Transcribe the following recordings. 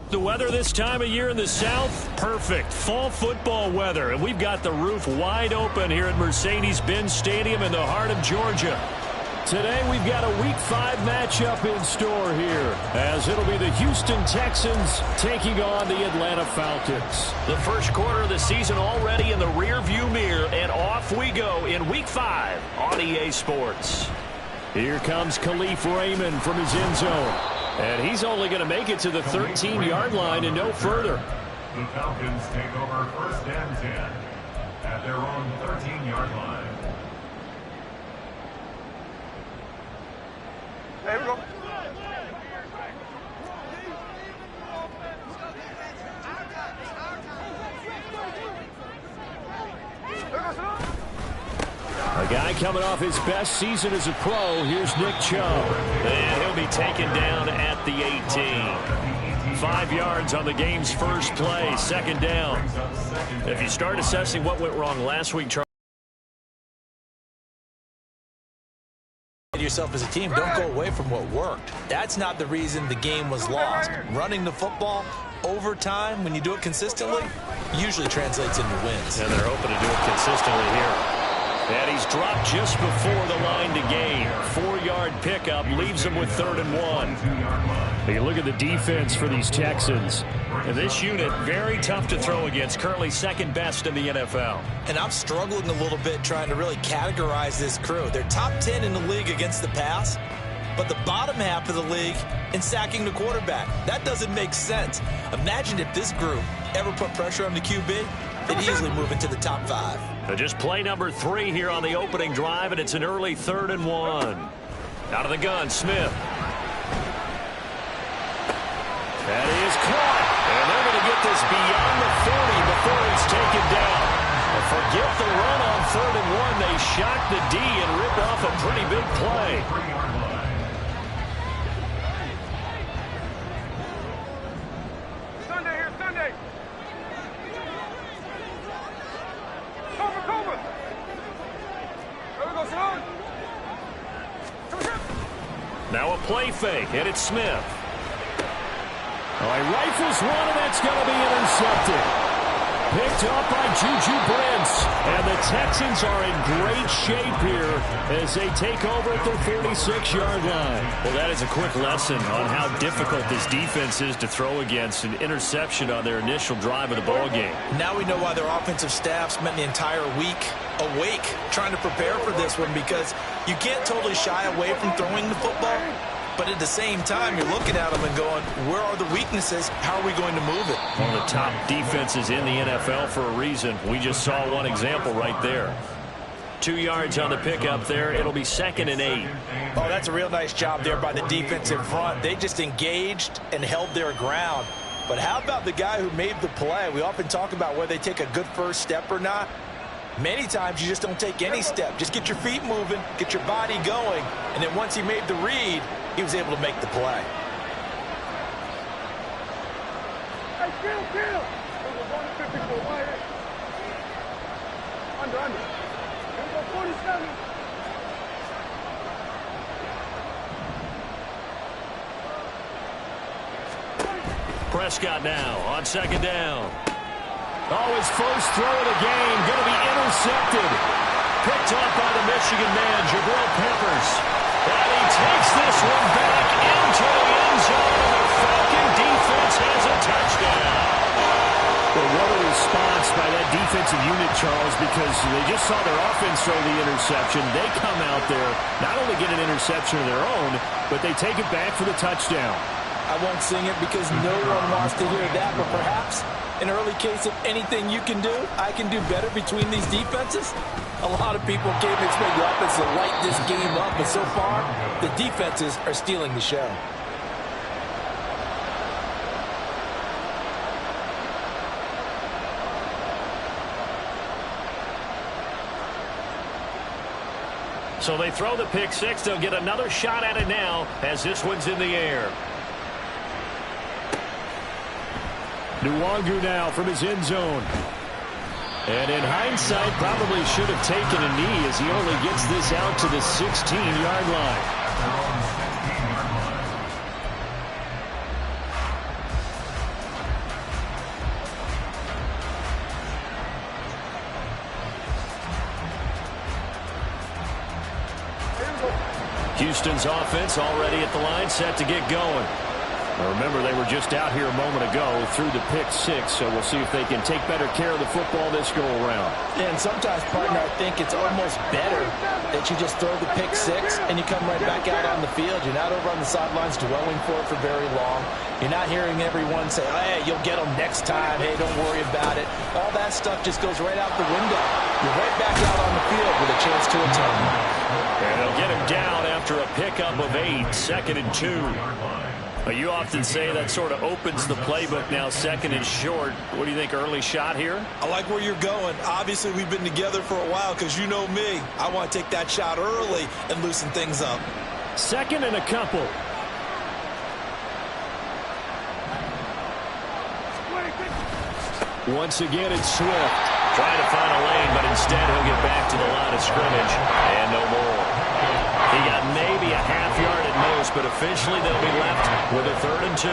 The weather this time of year in the South, perfect. Fall football weather, and we've got the roof wide open here at Mercedes-Benz Stadium in the heart of Georgia. Today we've got a Week 5 matchup in store here, as it'll be the Houston Texans taking on the Atlanta Falcons. The first quarter of the season already in the rear-view mirror, and off we go in Week 5 on EA Sports. Here comes Khalif Raymond from his end zone. And he's only going to make it to the 13-yard line and no further. The Falcons take over first and 10 at their own 13-yard line. There we go. A guy coming off his best season as a pro. Here's Nick Chubb. And he'll be taken down at the 18. 5 yards on the game's first play, second down. If you start assessing what went wrong last week, Charles, yourself as a team, don't go away from what worked. That's not the reason the game was lost. Running the football over time, when you do it consistently, usually translates into wins. And they're hoping to do it consistently here. And he's dropped just before the line to gain. 4-yard pickup leaves him with 3rd and 1. You look at the defense for these Texans. And this unit, very tough to throw against. Currently second best in the NFL. And I'm struggling a little bit trying to really categorize this crew. They're top 10 in the league against the pass, but the bottom half of the league in sacking the quarterback. That doesn't make sense. Imagine if this group ever put pressure on the QB, they'd easily move into the top 5. Just play number 3 here on the opening drive, and it's an early 3rd and 1. Out of the gun, Smith. That is caught. And they're going to get this beyond the 40 before it's taken down. And forget the run on 3rd and 1. They shock the D and rip off a pretty big play. Sunday here, Sunday. Now a play fake, and it's Smith. Oh, he rifles one, and that's going to be intercepted. Picked up by Juju Brents. And the Texans are in great shape here as they take over at their 36-yard line. Well, that is a quick lesson on how difficult this defense is to throw against. An interception on their initial drive of the ballgame. Now we know why their offensive staff spent the entire week awake trying to prepare for this one, because you can't totally shy away from throwing the football. But at the same time, you're looking at them and going, where are the weaknesses? How are we going to move it? One of the top defenses in the NFL for a reason. We just saw one example right there. 2 yards on the pickup there. It'll be 2nd and 8. Oh, that's a real nice job there by the defensive front. They just engaged and held their ground. But how about the guy who made the play? We often talk about whether they take a good first step or not. Many times you just don't take any step. Just get your feet moving, get your body going, and then once he made the read, he was able to make the play. Hey, kill. Under. Here we go, 47. Prescott now on 2nd down. Oh, his first throw of the game going to be intercepted. Picked up by the Michigan man, Jabril Peppers. And he takes this one back into the end zone. The Falcon defense has a touchdown. Well, what a response by that defensive unit, Charles, because they just saw their offense throw the interception. They come out there, not only get an interception of their own, but they take it back for the touchdown. I won't sing it because no one wants to hear that, but perhaps an early case of anything you can do, I can do better between these defenses. A lot of people came to expect the offense to light this game up, but so far, the defenses are stealing the show. So they throw the pick six. They'll get another shot at it now as this one's in the air. Nwangu now from his end zone. And in hindsight, probably should have taken a knee as he only gets this out to the 16-yard line. Houston's offense already at the line, set to get going. Now remember, they were just out here a moment ago through the pick six, so we'll see if they can take better care of the football this go-around. And sometimes, partner, I think it's almost better that you just throw the pick six and you come right back out on the field. You're not over on the sidelines dwelling for it for very long. You're not hearing everyone say, hey, you'll get them next time. Hey, don't worry about it. All that stuff just goes right out the window. You're right back out on the field with a chance to atone. And they'll get him down after a pickup of 8, 2nd and 2. You often say that sort of opens the playbook now, 2nd and short. What do you think, early shot here? I like where you're going. Obviously, we've been together for a while because you know me. I want to take that shot early and loosen things up. 2nd and a couple. Once again, it's Swift. Trying to find a lane, but instead he'll get back to the line of scrimmage. And no more. He got maybe a half yard at most, but officially they'll be left with a 3rd and 2.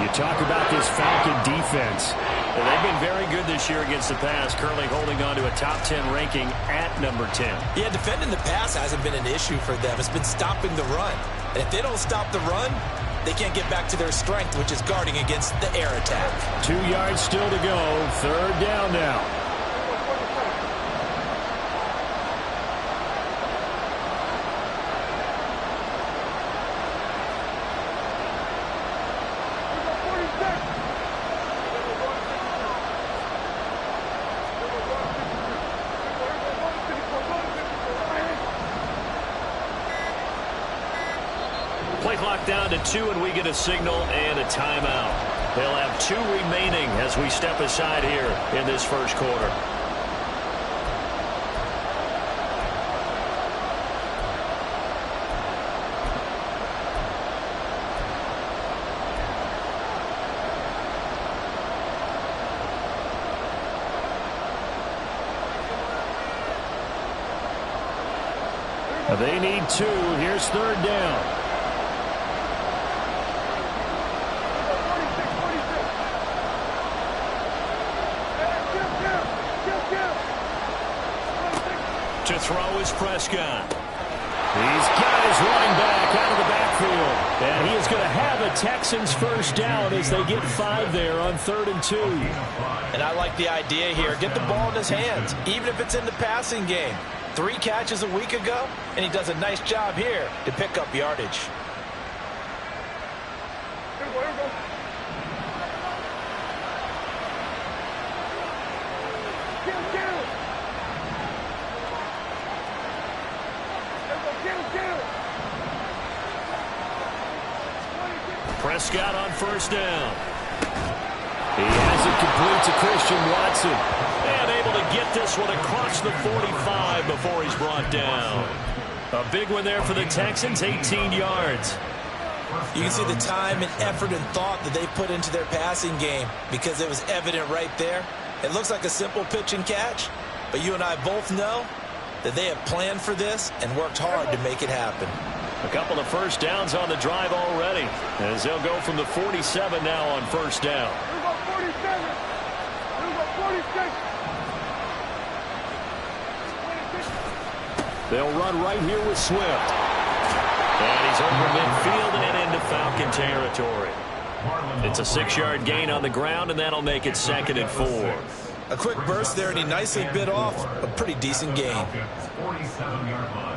You talk about this Falcon defense. Well, they've been very good this year against the pass, currently holding on to a top 10 ranking at number 10. Yeah, defending the pass hasn't been an issue for them. It's been stopping the run. And if they don't stop the run, they can't get back to their strength, which is guarding against the air attack. 2 yards still to go. 3rd down now. Play clock down to 2, and we get a signal and a timeout. They'll have 2 remaining as we step aside here in this first quarter. They need 2. Here's 3rd down. To throw is Prescott. He's got his running back out of the backfield. And he is going to have a Texans first down as they get 5 there on 3rd and 2. And I like the idea here. Get the ball in his hands, even if it's in the passing game. 3 catches a week ago, and he does a nice job here to pick up yardage. Prescott on first down. He has it complete to Christian Watson. And able to get this one across the 45 before he's brought down. A big one there for the Texans, 18 yards. You can see the time and effort and thought that they put into their passing game because it was evident right there. It looks like a simple pitch and catch, but you and I both know that they have planned for this and worked hard to make it happen. A couple of first downs on the drive already, as they'll go from the 47 now on first down. Here's our 47. Here's our 46. They'll run right here with Swift. And he's over midfield and into Falcon territory. It's a 6-yard gain on the ground, and that'll make it 2nd and 4. A quick burst there, and he nicely bit off a pretty decent gain. 47-yard line.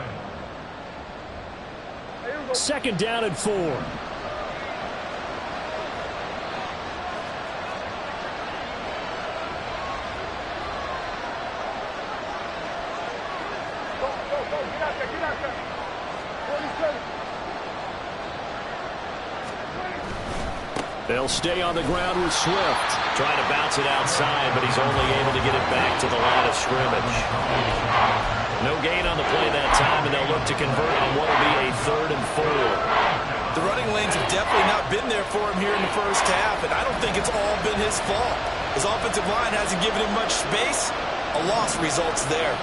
2nd down and 4. They'll stay on the ground with Swift. Trying to bounce it outside, but he's only able to get it back to the line of scrimmage. No gain on the play that time, and they'll look to convert on what will be a 3rd and 4. The running lanes have definitely not been there for him here in the first half, and I don't think it's all been his fault. His offensive line hasn't given him much space. A loss results there.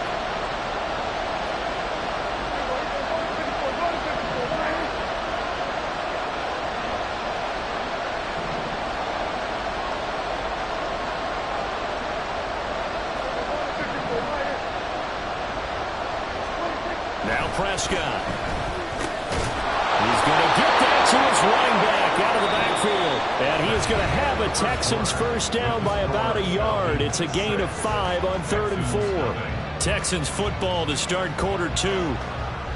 Now Prescott. going to get that to his running back out of the backfield. And he is going to have a Texans first down by about a yard. It's a gain of 5 on 3rd and 4. Texans football to start quarter 2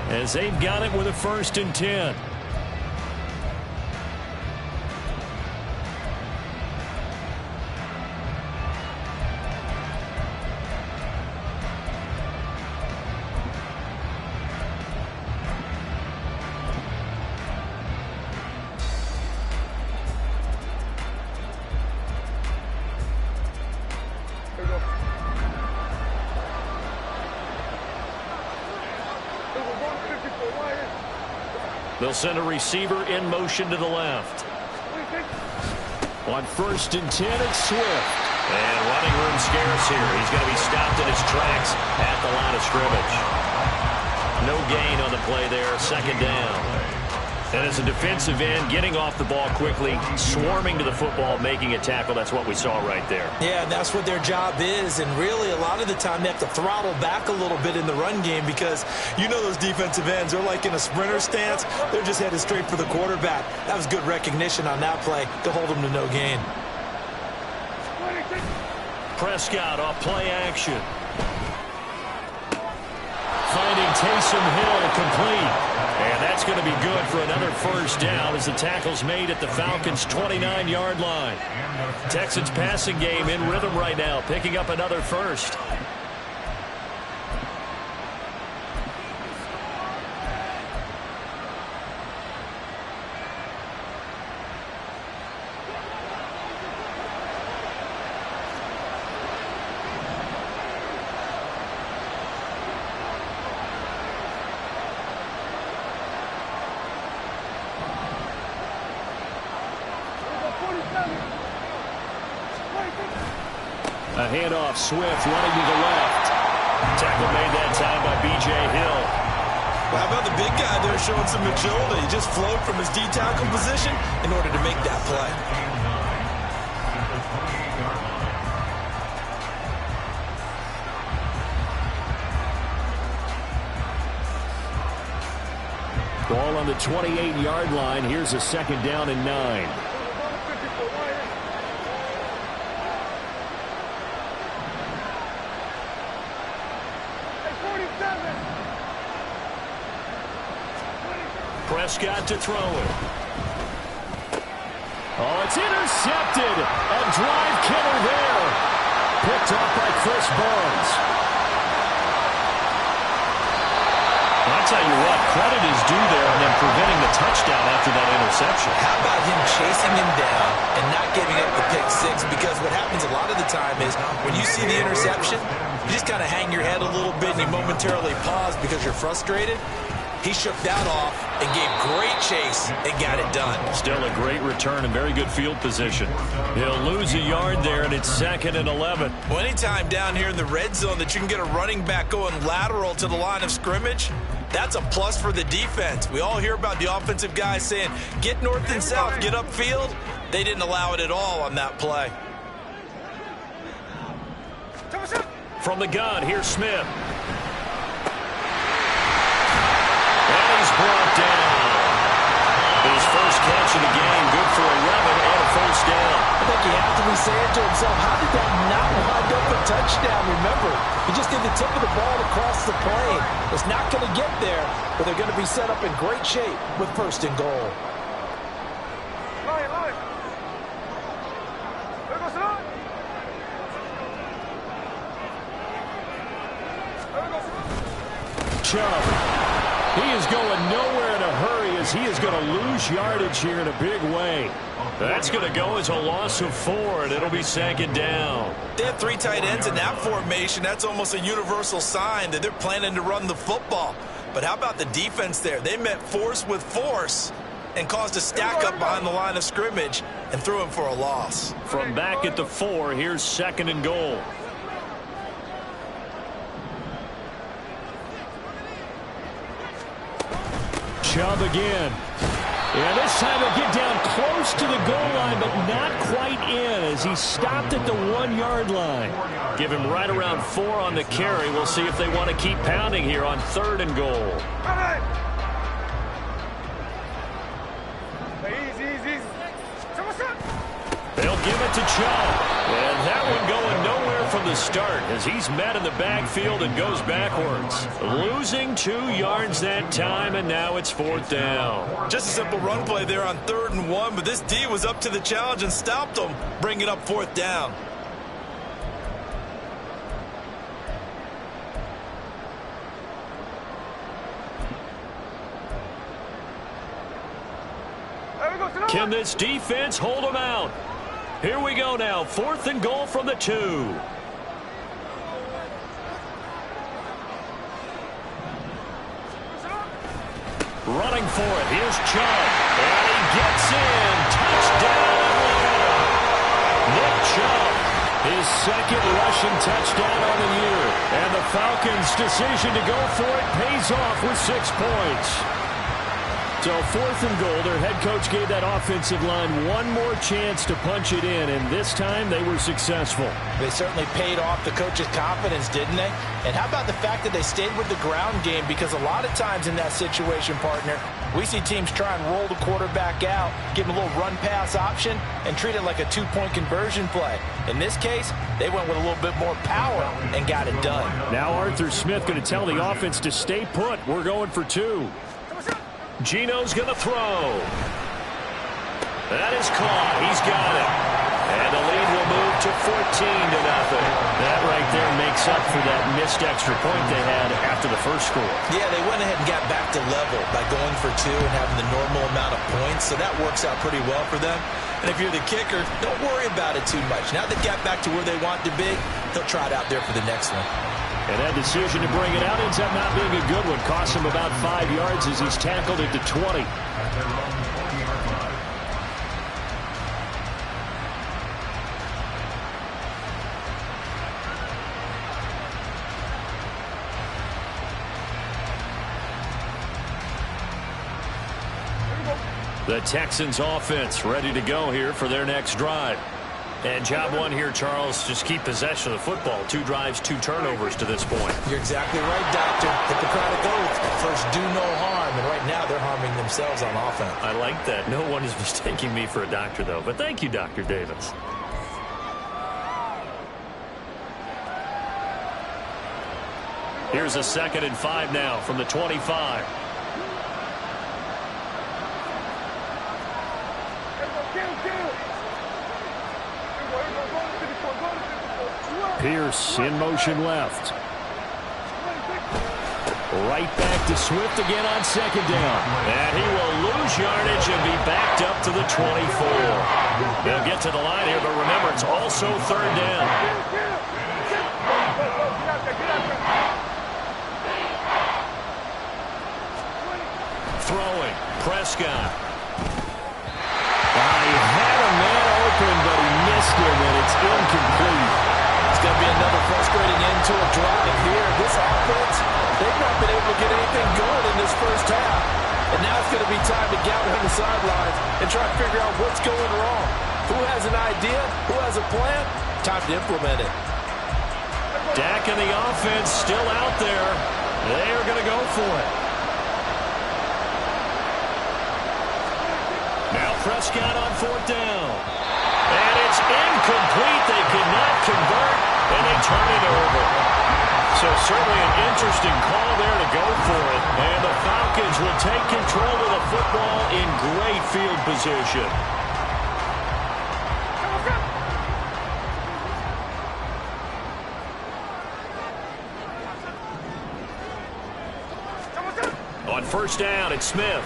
as they've got it with a 1st and 10. They'll send a receiver in motion to the left. On 1st and 10, it's Swift. And running room scarce here. He's going to be stopped in his tracks at the line of scrimmage. No gain on the play there, 2nd down. And as a defensive end, getting off the ball quickly, swarming to the football, making a tackle, that's what we saw right there. Yeah, that's what their job is. And really, a lot of the time, they have to throttle back a little bit in the run game because you know those defensive ends, they're like in a sprinter stance. They're just headed straight for the quarterback. That was good recognition on that play to hold them to no gain. Prescott off play action. Finding Taysom Hill complete. And that's going to be good for another first down as the tackle's made at the Falcons' 29-yard line. Texans passing game in rhythm right now, picking up another first. A handoff, Swift running to the left. Tackle made that time by B.J. Hill. Well, how about the big guy there showing some agility? He just flowed from his D-tackle position in order to make that play. Ball on the 28-yard line. Here's a 2nd down and 9. Prescott to throw it. Oh, it's intercepted. A drive killer there. Picked up by Chris Barnes. I'll tell you what, credit is due there on them preventing the touchdown after that interception. How about him chasing him down and not giving up the pick 6? Because what happens a lot of the time is when you see the interception, you just kind of hang your head a little bit and you momentarily pause because you're frustrated. He shook that off and gave great chase and got it done. Still a great return and very good field position. He'll lose a yard there, and it's 2nd and 11. Well, anytime down here in the red zone that you can get a running back going lateral to the line of scrimmage, that's a plus for the defense. We all hear about the offensive guys saying, get north and south, get upfield. They didn't allow it at all on that play. From the gun, here's Smith. Brought down. His first catch of the game, good for 11 and a first down. I think he has to be saying to himself, how did that not wind up a touchdown? Remember, he just did the tip of the ball across the plane. It's not going to get there, but they're going to be set up in great shape with 1st and goal. Chubb. He is going nowhere in a hurry as he is going to lose yardage here in a big way. That's going to go as a loss of 4, and it'll be 2nd down. They have 3 tight ends in that formation. That's almost a universal sign that they're planning to run the football. But how about the defense there? They met force with force and caused a stack up behind the line of scrimmage and threw him for a loss. From back at the 4, here's 2nd and goal. Chubb again. And this time he'll get down close to the goal line, but not quite in as he stopped at the 1-yard line. Give him right around 4 on the carry. We'll see if they want to keep pounding here on 3rd and goal. give it to Chubb. And that one going nowhere from the start as he's met in the backfield and goes backwards. Losing 2 yards that time, and now it's 4th down. Just a simple run play there on 3rd and 1, but this D was up to the challenge and stopped him, bringing up 4th down. Can this defense hold them out? Here we go now. 4th and goal from the 2. Running for it. Here's Chubb. And he gets in. Touchdown, Atlanta. Nick Chubb, his 2nd rushing touchdown on the year. And the Falcons' decision to go for it pays off with 6 points. So 4th and goal, their head coach gave that offensive line one more chance to punch it in, and this time they were successful. They certainly paid off the coach's confidence, didn't they? And how about the fact that they stayed with the ground game? Because a lot of times in that situation, partner, we see teams try and roll the quarterback out, give him a little run-pass option, and treat it like a 2-point conversion play. In this case, they went with a little bit more power and got it done. Now Arthur Smith going to tell the offense to stay put. We're going for 2. Geno's going to throw. That is caught. He's got it. And the lead will move to 14-0. That right there makes up for that missed extra point they had after the first score. Yeah, they went ahead and got back to level by going for 2 and having the normal amount of points. So that works out pretty well for them. And if you're the kicker, don't worry about it too much. Now they've got back to where they want to be, they'll try it out there for the next one. And that decision to bring it out ends up not being a good one. Cost him about 5 yards as he's tackled at the 20. The Texans offense ready to go here for their next drive. And job 1 here, Charles, just keep possession of the football. 2 drives, 2 turnovers to this point. You're exactly right, Doctor. Hippocratic oath. First, do no harm. And right now, they're harming themselves on offense. I like that. No one is mistaking me for a doctor, though. But thank you, Dr. Davis. Here's a 2nd and 5 now from the 25. Pierce in motion left. Right back to Swift again on 2nd down. And he will lose yardage and be backed up to the 24. They'll get to the line here, but remember, it's also 3rd down. Throwing. Prescott. He had a man open, but he missed him, and it's incomplete. It's going to be another frustrating end to a drive here. This offense, they've not been able to get anything going in this first half. And now it's going to be time to gather on the sidelines and try to figure out what's going wrong. Who has an idea? Who has a plan? Time to implement it. Dak and the offense still out there. They are going to go for it. Now Prescott on 4th down. And it's incomplete. They could not convert, and they turn it over. So certainly an interesting call there to go for it. And the Falcons will take control of the football in great field position. On 1st down, it's Smith.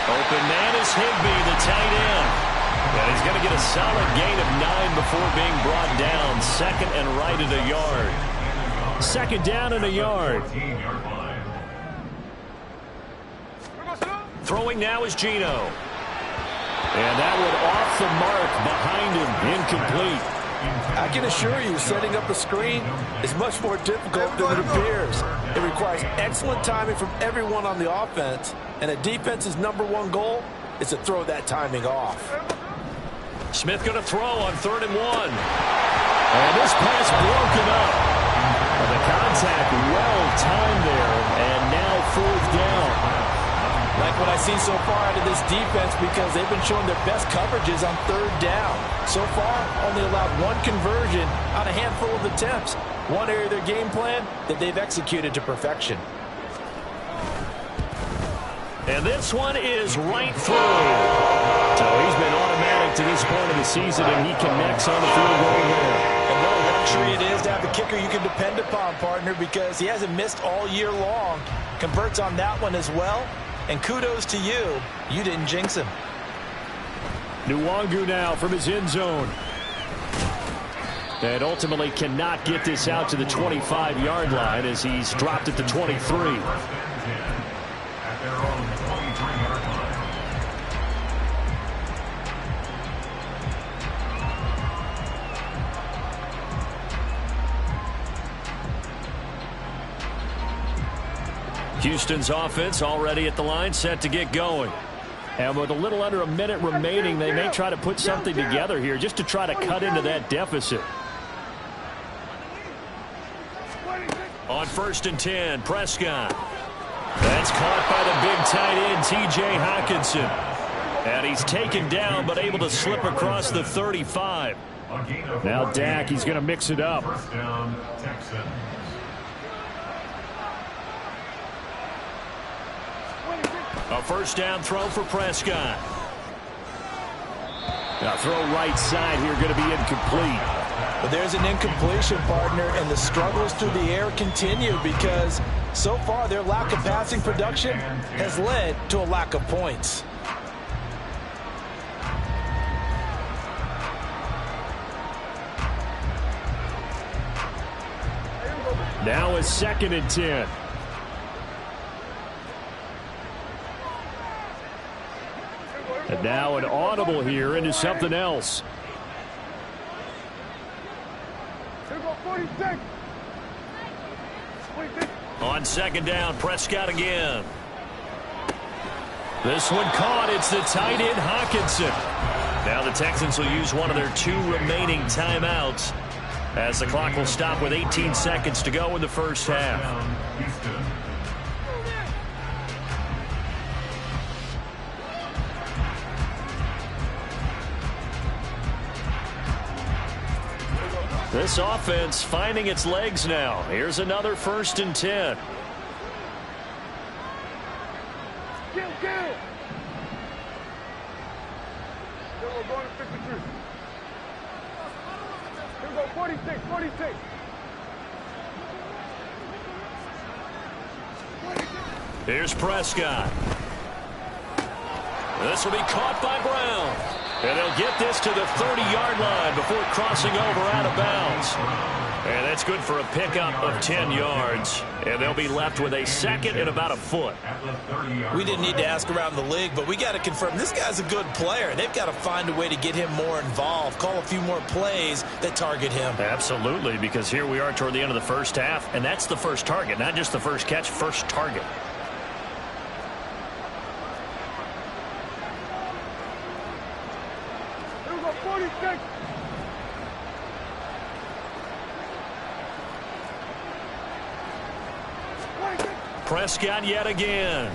Open man is Higbee, the tight end. And he's going to get a solid gain of 9 before being brought down. 2nd and right at a yard. 2nd down and a yard. Throwing now is Geno. And that one off the mark behind him. Incomplete. I can assure you, setting up a screen is much more difficult than it appears. It requires excellent timing from everyone on the offense, and a defense's #1 goal is to throw that timing off. Smith going to throw on 3rd and 1. And this pass broken up. The contact well timed there, and now 4th down. Like what I've seen so far out of this defense, because they've been showing their best coverages on third down. So far, only allowed one conversion on a handful of attempts. One area of their game plan that they've executed to perfection. And this one is right through. So he's been automatic to this point of the season, and he connects on the field goal there. And what a luxury it is to have a kicker you can depend upon, partner, because he hasn't missed all year long. Converts on that one as well. And kudos to you. You didn't jinx him. Nwangu now from his end zone. And ultimately cannot get this out to the 25-yard line as he's dropped at the 23. First and 10 at their own 23-yard line. Houston's offense already at the line, set to get going. And with a little under a minute remaining, they may try to put something together here just to try to cut into that deficit. On 1st and 10, Prescott. That's caught by the big tight end, T.J. Hockenson. And he's taken down, but able to slip across the 35. Now Dak, he's going to mix it up. First down, Texans. A first down throw for Prescott. Now throw right side here, going to be incomplete. But there's an incompletion, partner, and the struggles through the air continue because so far their lack of passing production has led to a lack of points. Now is 2nd and 10. And now an audible here into something else. Here go 46. 46. On 2nd down, Prescott again. This one caught. It's the tight end, Hockenson. Now the Texans will use one of their 2 remaining timeouts as the clock will stop with 18 seconds to go in the first half. Houston. This offense finding its legs now. Here's another 1st and 10. Kill. Here we're going to 53. Here we go 46. 46. Here's Prescott. This will be caught by Brown. And they'll get this to the 30-yard line before crossing over out of bounds. And that's good for a pickup of 10 yards. And they'll be left with a 2nd and about a foot. We didn't need to ask around the league, but we got to confirm this guy's a good player. They've got to find a way to get him more involved, call a few more plays that target him. Absolutely, because here we are toward the end of the first half, and that's the first target, not just the first catch, first target. Here we go 46. Prescott yet again.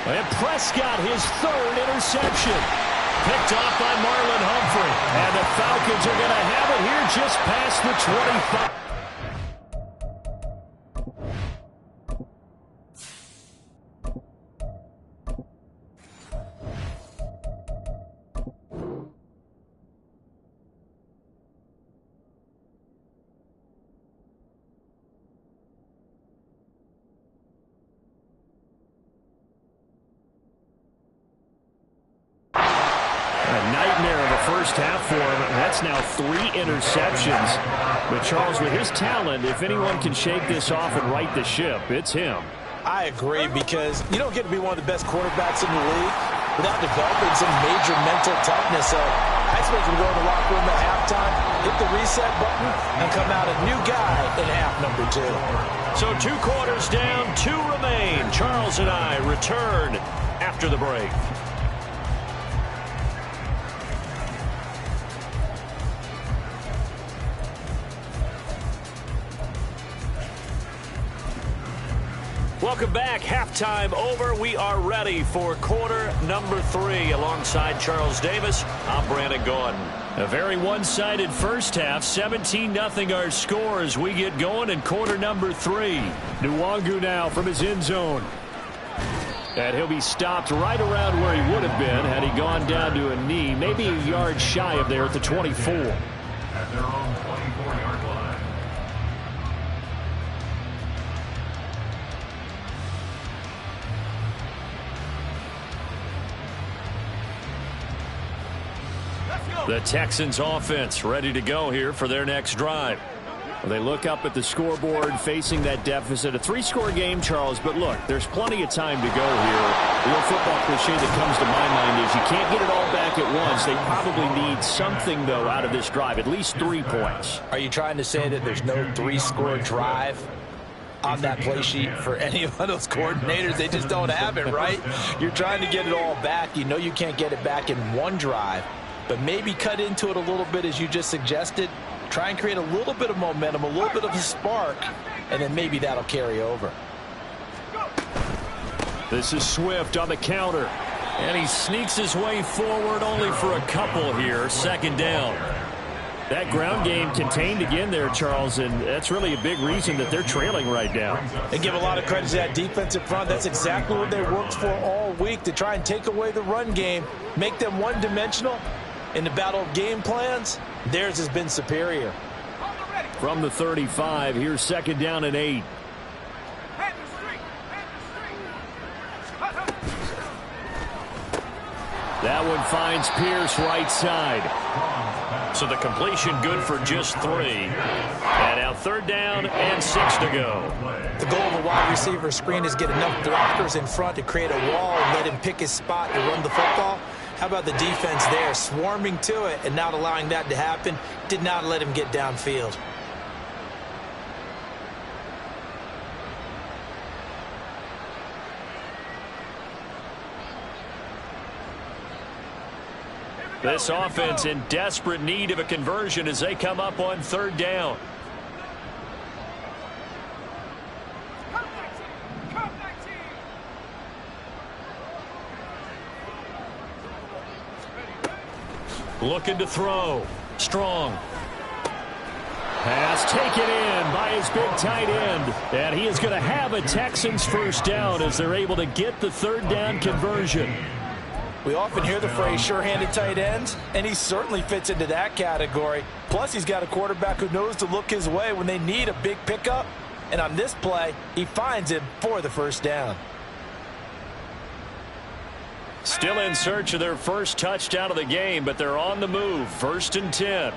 And Prescott, his 3rd interception. Picked off by Marlon Humphrey. And the Falcons are going to have it here just past the 25. First half for him. That's now 3 interceptions. But Charles, with his talent, if anyone can shake this off and right the ship, it's him. I agree, because you don't get to be one of the best quarterbacks in the league without developing some major mental toughness. So I expect him to go in the locker room at halftime, hit the reset button, and come out a new guy in half number 2. So 2 quarters down, 2 remain. Charles and I return after the break. Welcome back. Halftime over. We are ready for quarter number 3. Alongside Charles Davis, I'm Brandon Gaudin. A very one-sided first half. 17-0 our score as we get going in quarter number 3. Nwangu now from his end zone. And he'll be stopped right around where he would have been had he gone down to a knee. Maybe a yard shy of there at the 24. At their own 24-yard line. The Texans offense ready to go here for their next drive. Well, they look up at the scoreboard facing that deficit. A 3-score game, Charles, but look, there's plenty of time to go here. The real football cliche that comes to my mind is you can't get it all back at once. They probably need something, though, out of this drive, at least 3 points. Are you trying to say that there's no 3-score drive on that play sheet for any of those coordinators? They just don't have it, right? You're trying to get it all back. You know you can't get it back in one drive. But maybe cut into it a little bit as you just suggested. Try and create a little bit of momentum, a little bit of a spark, and then maybe that'll carry over. This is Swift on the counter. And he sneaks his way forward only for a couple here. Second down. That ground game contained again there, Charles, and that's really a big reason that they're trailing right now. They give a lot of credit to that defensive front. That's exactly what they worked for all week, to try and take away the run game, make them one-dimensional. In the battle of game plans, theirs has been superior. From the 35, here's second down and 8. That one finds Pierce right side. So the completion good for just 3. And now third down and 6 to go. The goal of a wide receiver screen is get enough blockers in front to create a wall and let him pick his spot to run the football. How about the defense there, swarming to it and not allowing that to happen? Did not let him get downfield. This offense in desperate need of a conversion as they come up on third down. Looking to throw. Strong. Pass taken in by his big tight end. And he is going to have a Texans first down as they're able to get the third down conversion. We often hear the phrase sure-handed tight ends, and he certainly fits into that category. Plus, he's got a quarterback who knows to look his way when they need a big pickup. And on this play, he finds it for the first down. Still in search of their first touchdown of the game, but they're on the move. 1st and 10.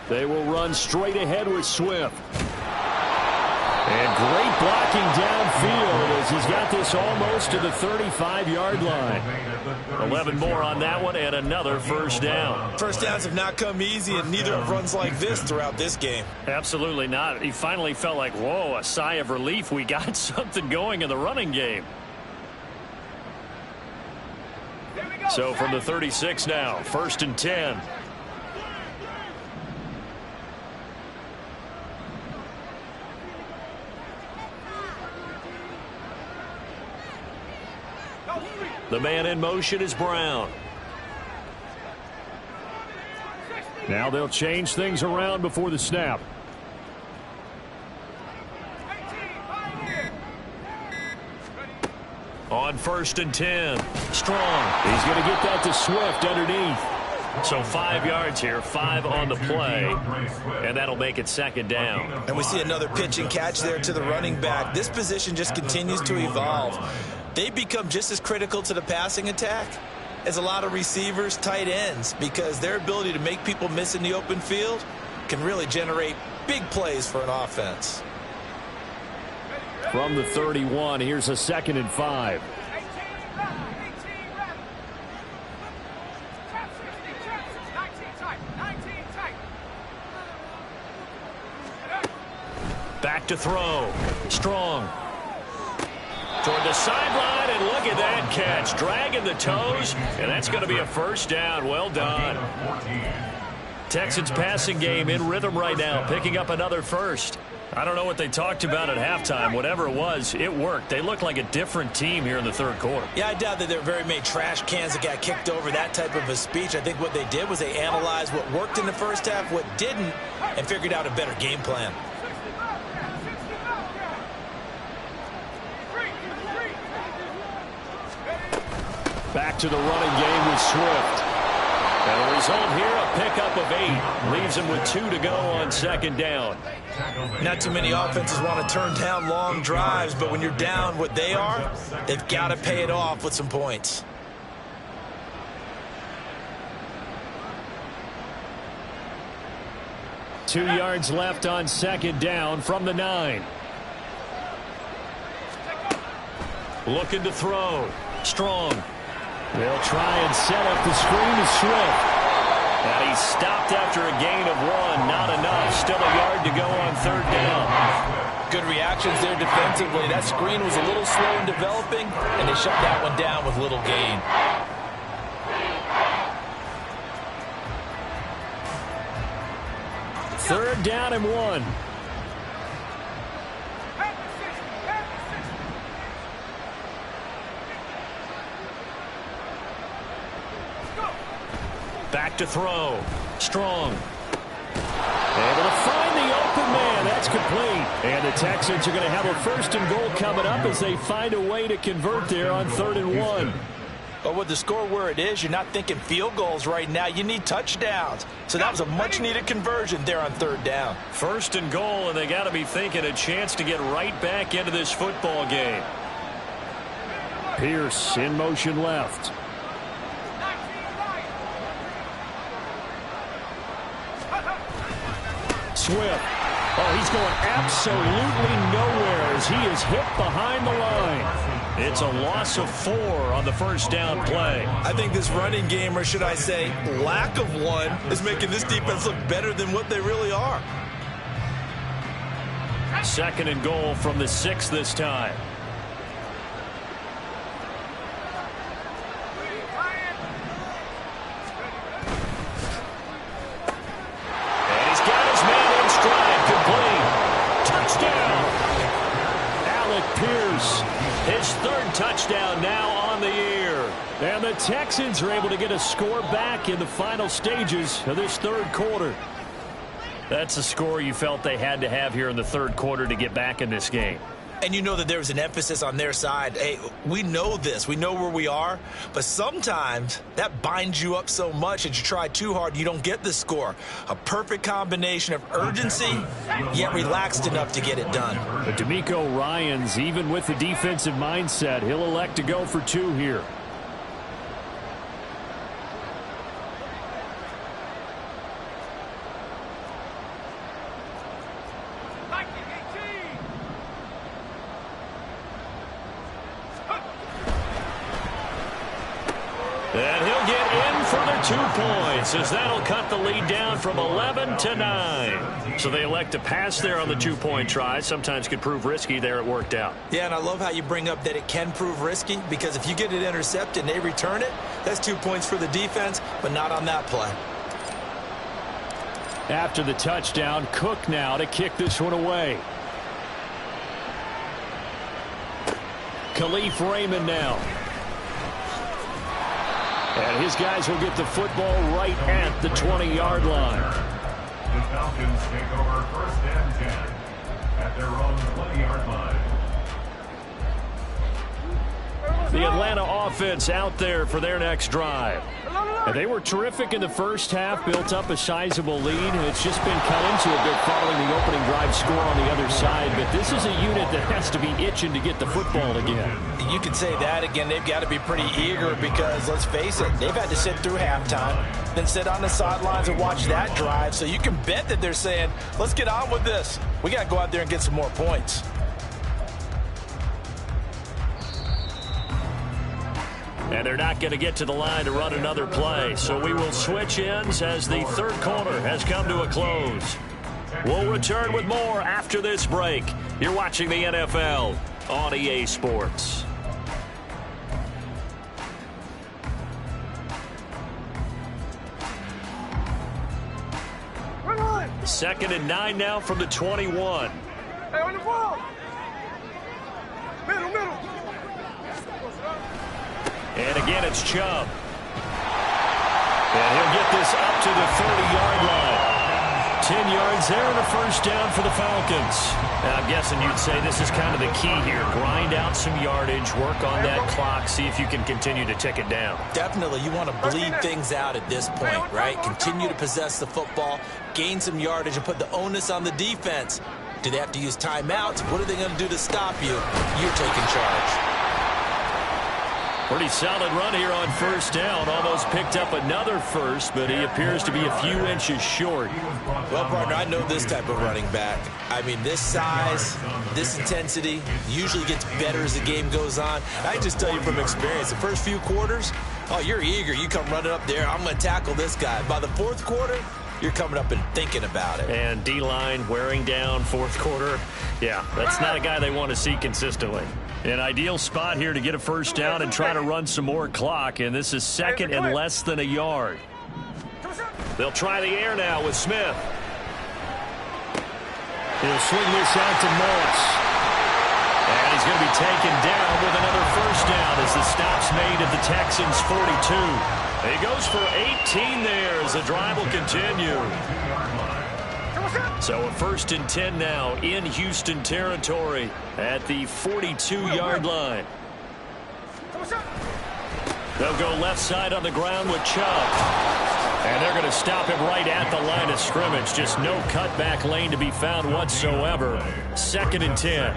They will run straight ahead with Swift. And great blocking downfield as he's got this almost to the 35-yard line. 11 more on that one and another first down. First downs have not come easy, and neither have runs like this throughout this game. Absolutely not. He finally felt like, whoa, a sigh of relief. We got something going in the running game. So from the 36 now, 1st and 10. The man in motion is Brown. Now they'll change things around before the snap. On 1st and 10. Strong. He's going to get that to Swift underneath. So 5 yards here, 5 on the play, and that'll make it second down. And we see another pitch and catch there to the running back. This position just continues to evolve. They become just as critical to the passing attack as a lot of receivers, tight ends, because their ability to make people miss in the open field can really generate big plays for an offense. From the 31, here's a 2nd and 5. Back to throw. Strong. Toward the sideline, and look at that catch. Dragging the toes, and that's going to be a first down. Well done. Texans passing game in rhythm right now, picking up another first. I don't know what they talked about at halftime. Whatever it was, it worked. They looked like a different team here in the third quarter. Yeah, I doubt that there were very many trash cans that got kicked over, that type of a speech. I think what they did was they analyzed what worked in the first half, what didn't, and figured out a better game plan. Back to the running game with Swift. And the result here, a pickup of 8. Leaves him with 2 to go on second down. Not too many offenses want to turn down long drives, but when you're down what they are, they've got to pay it off with some points. Two yards left on second down from the 9. Looking to throw. Strong. They'll try and set up the screen to Swift. And he's stopped after a gain of 1. Not enough. Still a yard to go on third down. Good reactions there defensively. That screen was a little slow in developing, and they shut that one down with little gain. Third down and 1. Back to throw. Strong. Able to find the open man. That's complete. And the Texans are going to have a first and goal coming up as they find a way to convert there on 3rd and 1. But with the score where it is, you're not thinking field goals right now. You need touchdowns. So that was a much-needed conversion there on 3rd down. First and goal, and they got to be thinking a chance to get right back into this football game. Pierce in motion left. Swift. Oh, he's going absolutely nowhere as he is hit behind the line. It's a loss of 4 on the first down play. I think this running game, or should I say lack of one, is making this defense look better than what they really are. Second and goal from the 6 this time. His 3rd touchdown now on the year. And the Texans are able to get a score back in the final stages of this 3rd quarter. That's a score you felt they had to have here in the 3rd quarter to get back in this game. And you know that there was an emphasis on their side. Hey, we know this. We know where we are. But sometimes that binds you up so much that you try too hard, you don't get the score. A perfect combination of urgency, yet relaxed enough to get it done. But D'Amico Ryans, even with the defensive mindset, he'll elect to go for 2 here. And he'll get in for the 2 points as that'll cut the lead down from 11 to 9. So they elect to pass there on the 2-point try. Sometimes could prove risky there. It worked out. Yeah, and I love how you bring up that it can prove risky because if you get it intercepted and they return it, that's 2 points for the defense, but not on that play. After the touchdown, Cook now to kick this one away. Khalif Raymond now. And his guys will get the football right at the 20-yard line. The Falcons take over 1st and 10 at their own 20-yard line. The Atlanta offense out there for their next drive. And they were terrific in the first half, built up a sizable lead. It's just been cut into a bit following the opening drive score on the other side. But this is a unit that has to be itching to get the football again. You could say that again. They've got to be pretty eager because, let's face it, they've had to sit through halftime, then sit on the sidelines and watch that drive. So you can bet that they're saying, let's get on with this. We got to go out there and get some more points. And they're not going to get to the line to run another play. So we will switch ends as the 3rd quarter has come to a close. We'll return with more after this break. You're watching the NFL on EA Sports. Second and 9 now from the 21. Hey, on the ball. Middle. And again, it's Chubb. And he'll get this up to the 30-yard line. 10 yards there and a first down for the Falcons. Now, I'm guessing you'd say this is kind of the key here. Grind out some yardage, work on that clock, see if you can continue to tick it down. Definitely, you want to bleed things out at this point, right? Continue to possess the football, gain some yardage, and put the onus on the defense. Do they have to use timeouts? What are they going to do to stop you? You're taking charge. Pretty solid run here on first down. Almost picked up another first, but he appears to be a few inches short. Well, partner, I know this type of running back. I mean, this size, this intensity usually gets better as the game goes on. I just tell you from experience, the first few quarters, oh, you're eager. You come running up there, I'm going to tackle this guy. By the fourth quarter, you're coming up and thinking about it. And D-line wearing down fourth quarter. Yeah, that's not a guy they want to see consistently. An ideal spot here to get a first down and try to run some more clock, and this is second and less than a yard. They'll try the air now with Smith. He'll swing this out to Moss. And he's going to be taken down with another first down as the stop's made at the Texans' 42. He goes for 18 there as the drive will continue. So a 1st and 10 now in Houston territory at the 42-yard line. They'll go left side on the ground with Chubb. And they're going to stop him right at the line of scrimmage. Just no cutback lane to be found whatsoever. 2nd and 10.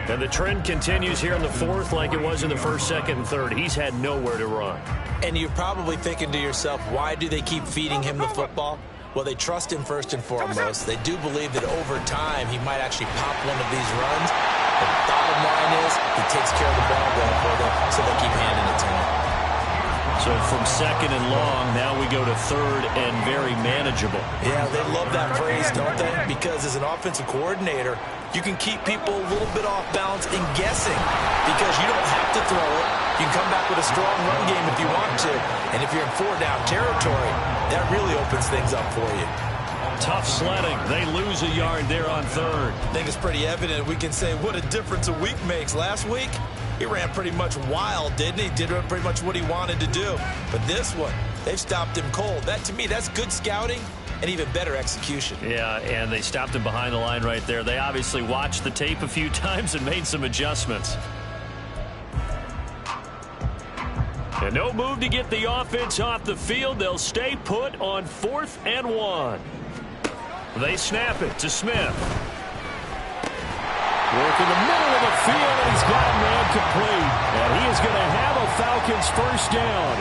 And the trend continues here in the fourth like it was in the first, second, and third. He's had nowhere to run. And you're probably thinking to yourself, why do they keep feeding him the football? Well, they trust him first and foremost. They do believe that over time he might actually pop one of these runs. The bottom line is he takes care of the ball well for them, so they keep handing it to him. So from second and long, now we go to third and very manageable. Yeah, they love that phrase, don't they? Because as an offensive coordinator, you can keep people a little bit off balance and guessing because you don't have to throw it. You can come back with a strong run game if you want to. And if you're in 4-down territory, that really opens things up for you. Tough sledding. They lose a yard there on third. I think it's pretty evident. We can say what a difference a week makes. Last week, he ran pretty much wild, didn't he? Did pretty much what he wanted to do. But this one, they've stopped him cold. That, to me, that's good scouting and even better execution. Yeah, and they stopped him behind the line right there. They obviously watched the tape a few times and made some adjustments. And no move to get the offense off the field. They'll stay put on 4th and 1. They snap it to Smith. Work in the middle of the field, and he's got a man complete. And he is going to have a Falcons first down.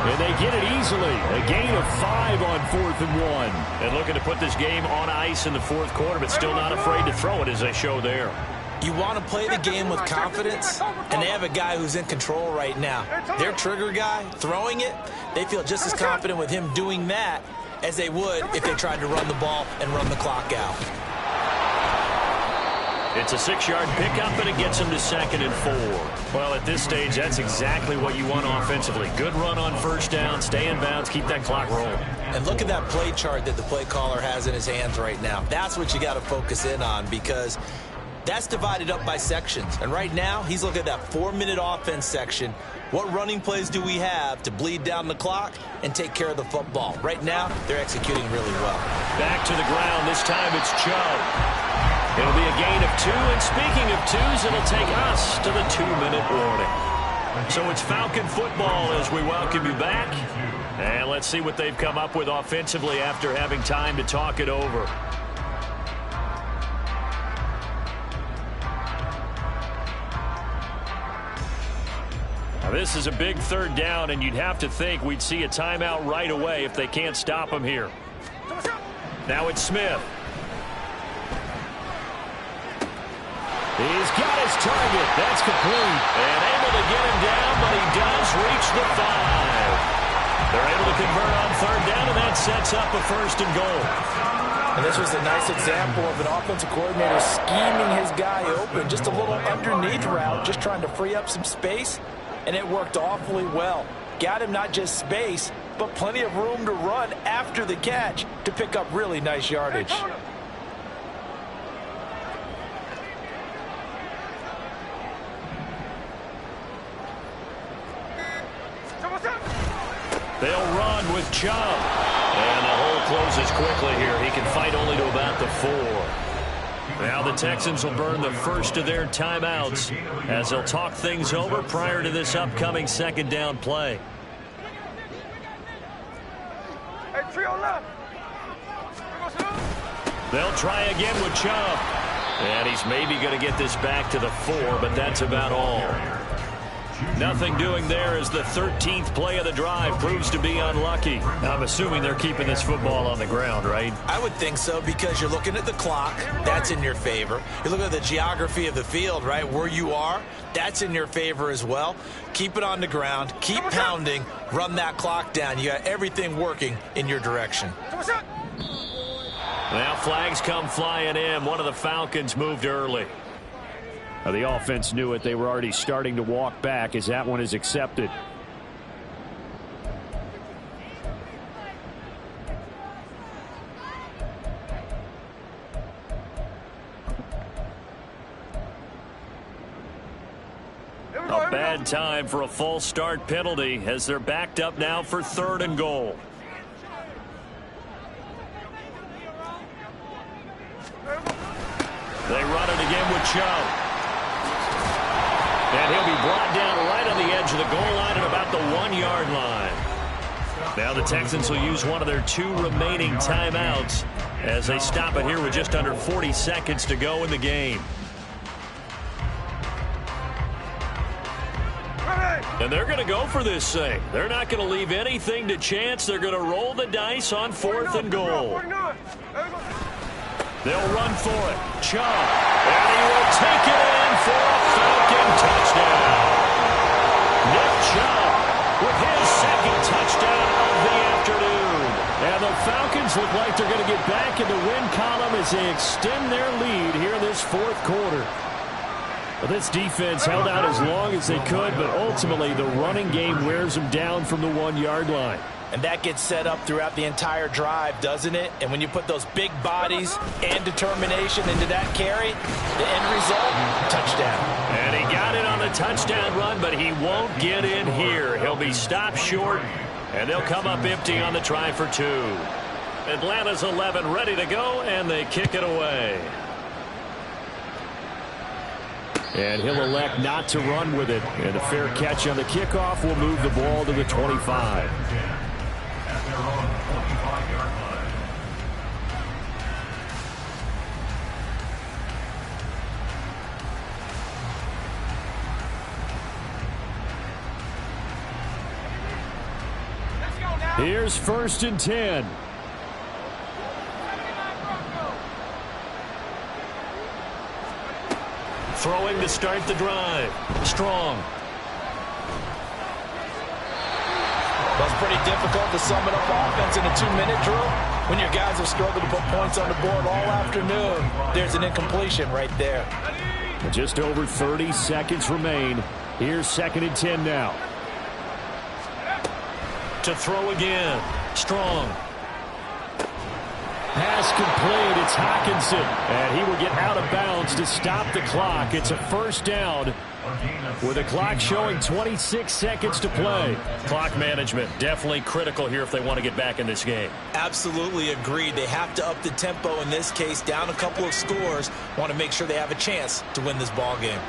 And they get it easily. A gain of 5 on 4th and 1. And looking to put this game on ice in the fourth quarter, but still not afraid to throw it as they show there. You want to play the game with confidence, and they have a guy who's in control right now. Their trigger guy, throwing it, they feel just as confident with him doing that as they would if they tried to run the ball and run the clock out. It's a 6-yard pickup, and it gets them to 2nd and 4. Well, at this stage, that's exactly what you want offensively. Good run on first down, stay in bounds, keep that clock rolling. And look at that play chart that the play caller has in his hands right now. That's what you got to focus in on because that's divided up by sections. And right now, he's looking at that 4-minute offense section. What running plays do we have to bleed down the clock and take care of the football? Right now, they're executing really well. Back to the ground. This time it's Chubb. It'll be a gain of 2. And speaking of 2s, it'll take us to the 2-minute warning. So it's Falcon football as we welcome you back. And let's see what they've come up with offensively after having time to talk it over. Now, this is a big 3rd down, and you'd have to think we'd see a timeout right away if they can't stop him here. Now it's Smith. He's got his target. That's complete. And able to get him down, but he does reach the 5. They're able to convert on 3rd down, and that sets up a 1st and goal. And this was a nice example of an offensive coordinator scheming his guy open. Just a little underneath route, just trying to free up some space. And it worked awfully well. Got him not just space, but plenty of room to run after the catch to pick up really nice yardage. They'll run with Chubb. And the hole closes quickly here. He can fight only to about the 4. Now the Texans will burn the first of their timeouts as they'll talk things over prior to this upcoming second down play. Hey, trio left. They'll try again with Chubb. And he's maybe going to get this back to the 4, but that's about all. Nothing doing there as the 13th play of the drive proves to be unlucky. I'm assuming they're keeping this football on the ground, right? I would think so, because you're looking at the clock. That's in your favor. You're looking at the geography of the field, right? Where you are, that's in your favor as well. Keep it on the ground. Keep pounding. Run that clock down. You got everything working in your direction. Now flags come flying in. One of the Falcons moved early. The offense knew it. They were already starting to walk back as that one is accepted. A bad time for a false start penalty as they're backed up now for 3rd and goal. They run it again with Chubb. And he'll be brought down right on the edge of the goal line at about the 1-yard line. Now the Texans will use one of their 2 remaining timeouts as they stop it here with just under 40 seconds to go in the game. And they're going to go for this thing. They're not going to leave anything to chance. They're going to roll the dice on 4th and goal. They'll run for it. Chubb. And he will take it in for a Falcon touchdown. Nick Chubb with his 2nd touchdown of the afternoon. And the Falcons look like they're going to get back in the win column as they extend their lead here in this 4th quarter. Well, this defense held out as long as they could, but ultimately the running game wears them down from the 1-yard line. And that gets set up throughout the entire drive, doesn't it? And when you put those big bodies and determination into that carry, the end result, touchdown. And he got it on the touchdown run, but he won't get in here. He'll be stopped short, and they'll come up empty on the try for 2. Atlanta's 11 ready to go, and they kick it away. And he'll elect not to run with it. And a fair catch on the kickoff will move the ball to the 25. Here's 1st and 10. Throwing to start the drive. Strong. Well, it's pretty difficult to sum it up offense in a 2-minute drill when your guys have struggled to put points on the board all afternoon. There's an incompletion right there. Just over 30 seconds remain. Here's 2nd and 10 now. To throw again. Strong. Pass complete. It's Hockenson. And he will get out of bounds to stop the clock. It's a 1st down with the clock showing 26 seconds to play. Clock management definitely critical here if they want to get back in this game. Absolutely agreed. They have to up the tempo in this case. Down a couple of scores. Want to make sure they have a chance to win this ball game.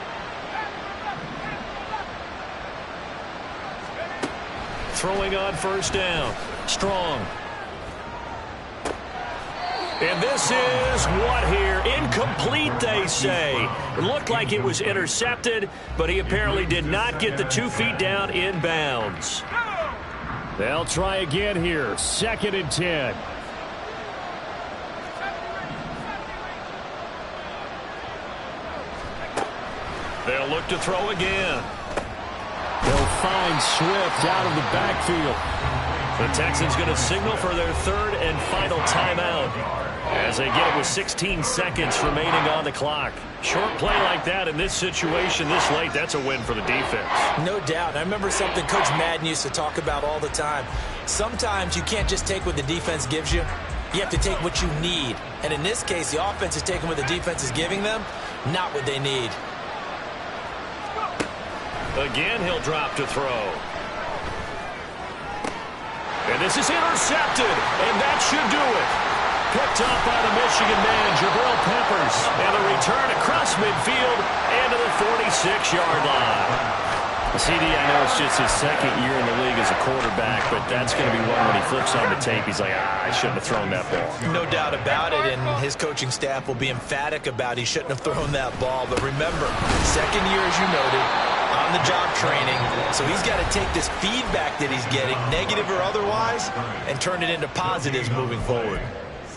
Throwing on 1st down. Strong. And this is what here? Incomplete, they say. It looked like it was intercepted, but he apparently did not get the 2 feet down in bounds. They'll try again here. 2nd and 10. They'll look to throw again. They'll find Swift out of the backfield. The Texans going to signal for their 3rd and final timeout as they get it with 16 seconds remaining on the clock. Short play like that in this situation this late, that's a win for the defense. No doubt. I remember something Coach Madden used to talk about all the time. Sometimes you can't just take what the defense gives you. You have to take what you need. And in this case, the offense is taking what the defense is giving them, not what they need. Again, he'll drop to throw. And this is intercepted, and that should do it. Picked up by the Michigan man, Jabril Peppers. And a return across midfield and to the 46-yard line. CD, I know it's just his second year in the league as a quarterback, but that's going to be one when he flips on the tape. He's like, I shouldn't have thrown that ball. No doubt about it, and his coaching staff will be emphatic about he shouldn't have thrown that ball. But remember, second year, as you noted, on-the-job training, so he's got to take this feedback that he's getting, negative or otherwise, and turn it into positives moving forward.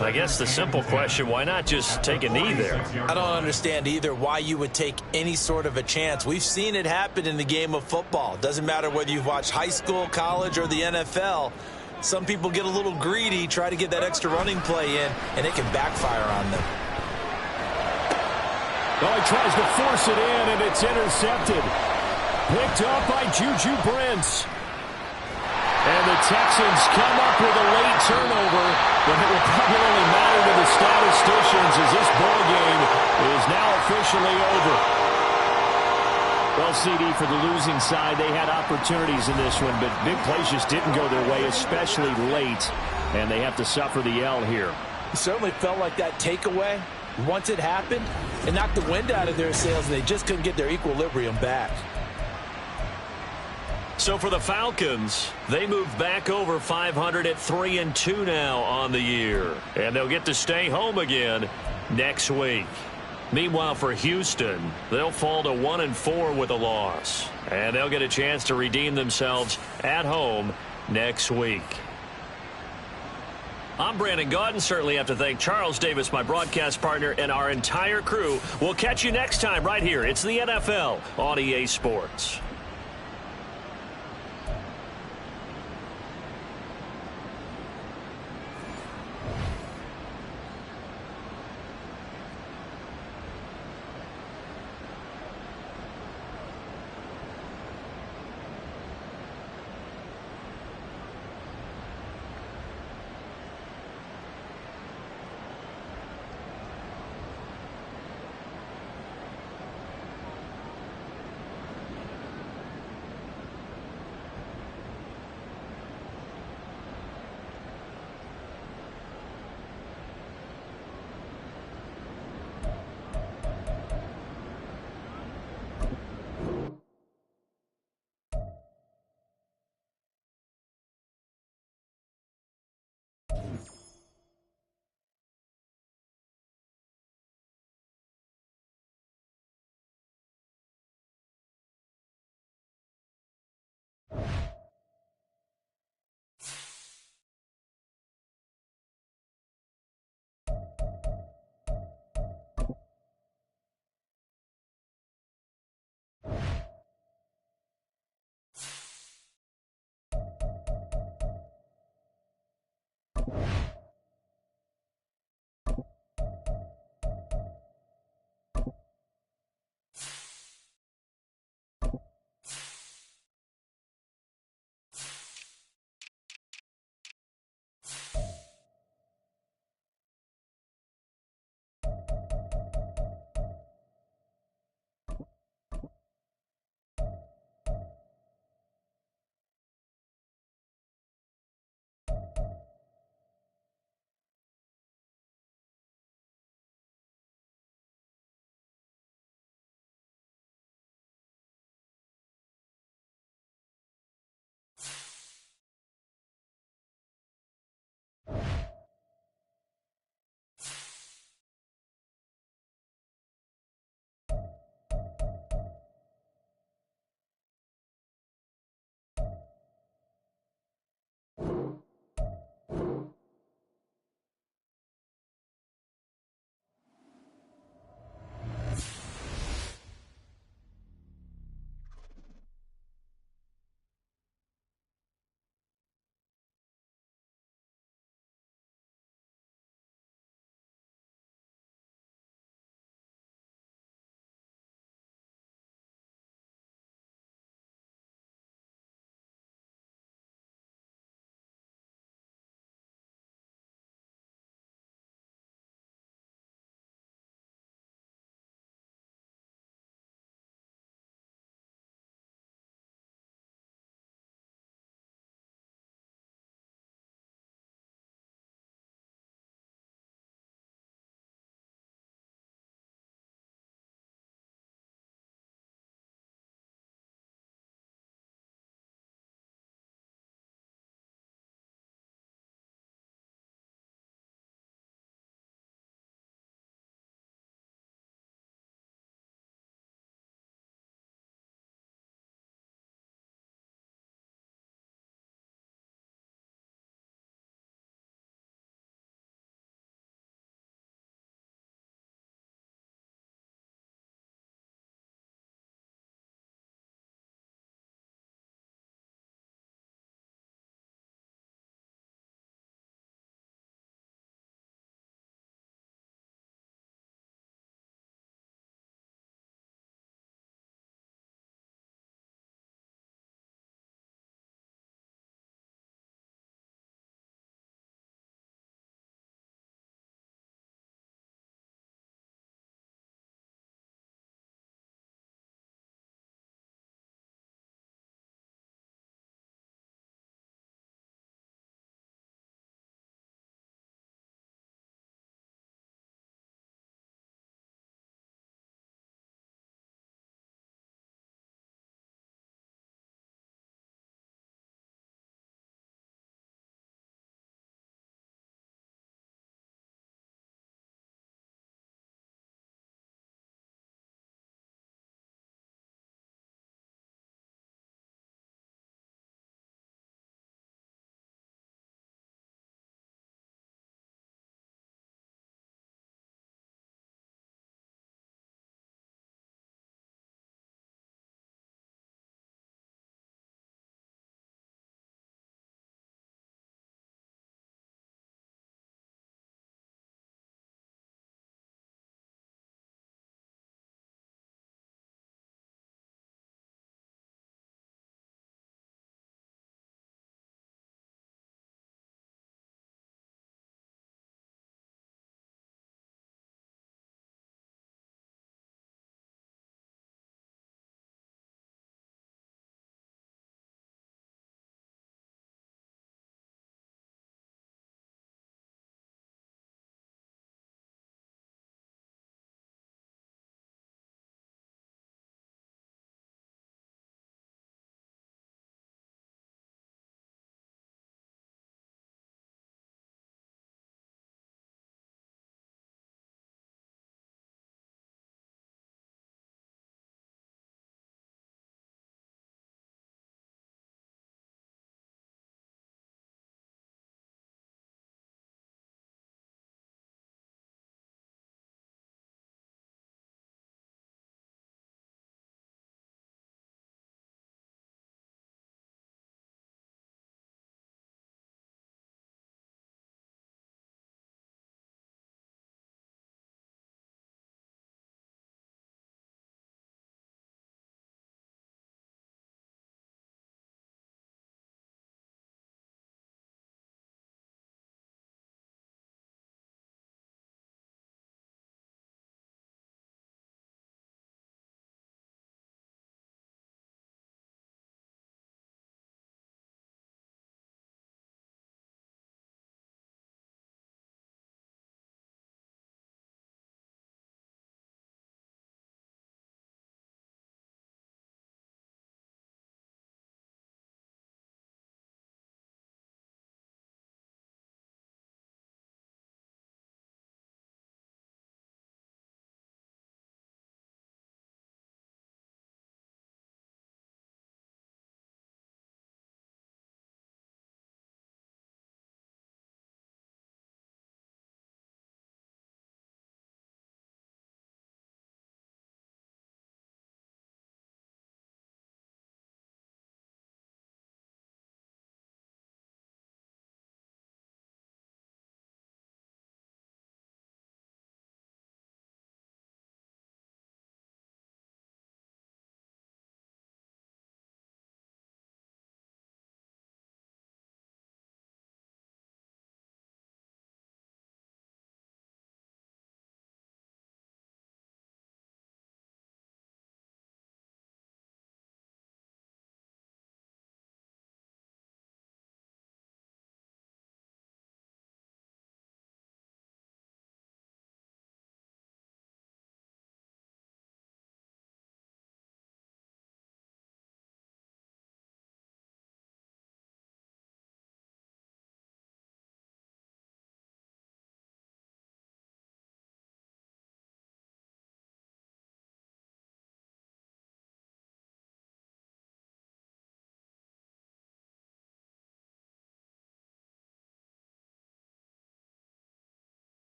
I guess the simple question, why not just take a knee there? I don't understand either why you would take any sort of a chance. We've seen it happen in the game of football. Doesn't matter whether you've watched high school, college, or the NFL. Some people get a little greedy, try to get that extra running play in, and it can backfire on them. Well, he tries to force it in, and it's intercepted. Picked up by Juju Brents. And the Texans come up with a late turnover, but it will probably only matter to the statisticians as this ball game is now officially over. Well, CD, for the losing side, they had opportunities in this one, but big plays just didn't go their way, especially late, and they have to suffer the L here. It certainly felt like that takeaway, once it happened, it knocked the wind out of their sails, and they just couldn't get their equilibrium back. So for the Falcons, they move back over 500 at 3-2 now on the year. And they'll get to stay home again next week. Meanwhile, for Houston, they'll fall to 1-4 with a loss. And they'll get a chance to redeem themselves at home next week. I'm Brandon Gaudin. Certainly have to thank Charles Davis, my broadcast partner, and our entire crew. We'll catch you next time right here. It's the NFL on EA Sports.